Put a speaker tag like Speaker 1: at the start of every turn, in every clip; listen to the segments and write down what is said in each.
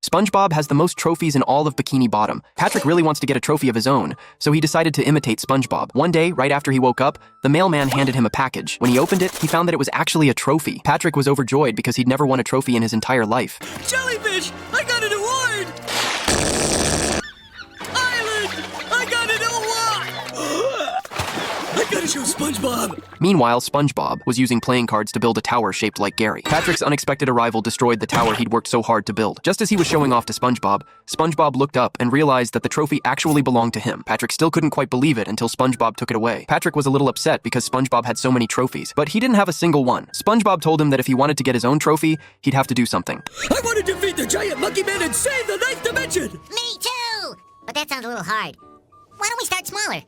Speaker 1: SpongeBob has the most trophies in all of Bikini Bottom. Patrick really wants to get a trophy of his own, so he decided to imitate SpongeBob. One day, right after he woke up, the mailman handed him a package. When he opened it, he found that it was actually a trophy. Patrick was overjoyed because he'd never won a trophy in his entire life.
Speaker 2: Jellyfish! I got an award! Island! I got an award! I gotta show SpongeBob!
Speaker 1: Meanwhile, SpongeBob was using playing cards to build a tower shaped like Gary. Patrick's unexpected arrival destroyed the tower he'd worked so hard to build. Just as he was showing off to SpongeBob, SpongeBob looked up and realized that the trophy actually belonged to him. Patrick still couldn't quite believe it until SpongeBob took it away. Patrick was a little upset because SpongeBob had so many trophies, but he didn't have a single one. SpongeBob told him that if he wanted to get his own trophy, he'd have to do something.
Speaker 2: I want to defeat the giant monkey man and save the ninth dimension!
Speaker 3: Me too! But that sounds a little hard. Why don't we start smaller?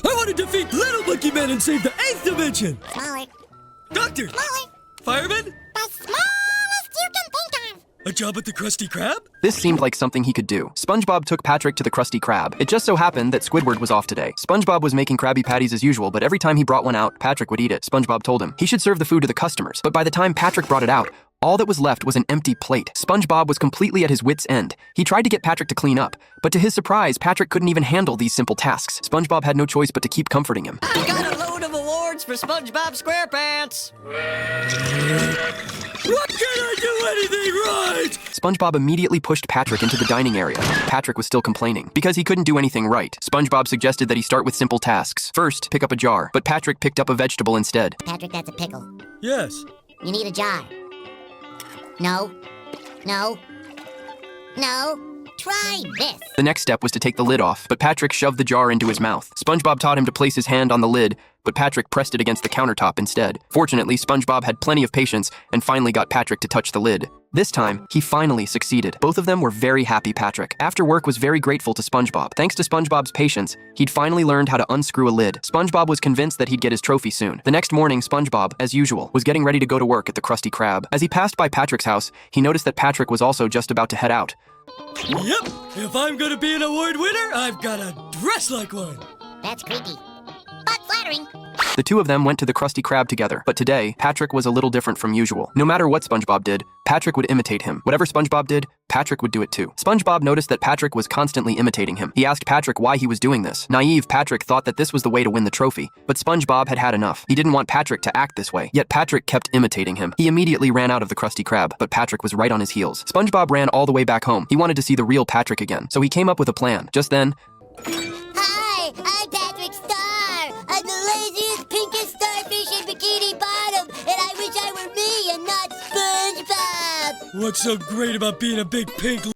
Speaker 2: I want to defeat little monkey man and save the 8th dimension!
Speaker 3: Smaller.
Speaker 2: Doctor!
Speaker 3: Smaller.
Speaker 2: Fireman?
Speaker 3: The smallest you can think of.
Speaker 2: A job at the Krusty Krab?
Speaker 1: This seemed like something he could do. SpongeBob took Patrick to the Krusty Krab. It just so happened that Squidward was off today. SpongeBob was making Krabby Patties as usual, but every time he brought one out, Patrick would eat it. SpongeBob told him he should serve the food to the customers, but by the time Patrick brought it out, all that was left was an empty plate. SpongeBob was completely at his wit's end. He tried to get Patrick to clean up, but to his surprise, Patrick couldn't even handle these simple tasks. SpongeBob had no choice but to keep comforting him.
Speaker 4: I got a load of awards for SpongeBob SquarePants!
Speaker 2: What can I do anything right?
Speaker 1: SpongeBob immediately pushed Patrick into the dining area. Patrick was still complaining because he couldn't do anything right. SpongeBob suggested that he start with simple tasks. First, pick up a jar, but Patrick picked up a vegetable instead.
Speaker 3: Patrick, that's a pickle.
Speaker 2: Yes.
Speaker 3: You need a jar. No. No. No. Try this.
Speaker 1: The next step was to take the lid off, but Patrick shoved the jar into his mouth. SpongeBob taught him to place his hand on the lid, but Patrick pressed it against the countertop instead. Fortunately, SpongeBob had plenty of patience and finally got Patrick to touch the lid. This time, he finally succeeded. Both of them were very happy. Patrick, after work, was very grateful to SpongeBob. Thanks to SpongeBob's patience, he'd finally learned how to unscrew a lid. SpongeBob was convinced that he'd get his trophy soon. The next morning, SpongeBob, as usual, was getting ready to go to work at the Krusty Krab. As he passed by Patrick's house, he noticed that Patrick was also just about to head out.
Speaker 2: Yep, if I'm gonna be an award winner, I've gotta dress like one.
Speaker 3: That's creepy. But flattering.
Speaker 1: The two of them went to the Krusty Krab together, but today, Patrick was a little different from usual. No matter what SpongeBob did, Patrick would imitate him. Whatever SpongeBob did, Patrick would do it too. SpongeBob noticed that Patrick was constantly imitating him. He asked Patrick why he was doing this. Naive Patrick thought that this was the way to win the trophy, but SpongeBob had had enough. He didn't want Patrick to act this way, yet Patrick kept imitating him. He immediately ran out of the Krusty Krab, but Patrick was right on his heels. SpongeBob ran all the way back home. He wanted to see the real Patrick again, so he came up with a plan. Just then,
Speaker 3: Hi, I'm Patrick Star. I'm the laziest, pinkest starfish in Bikini Bottom, and I wish I were me and not SpongeBob.
Speaker 2: What's so great about being a big pink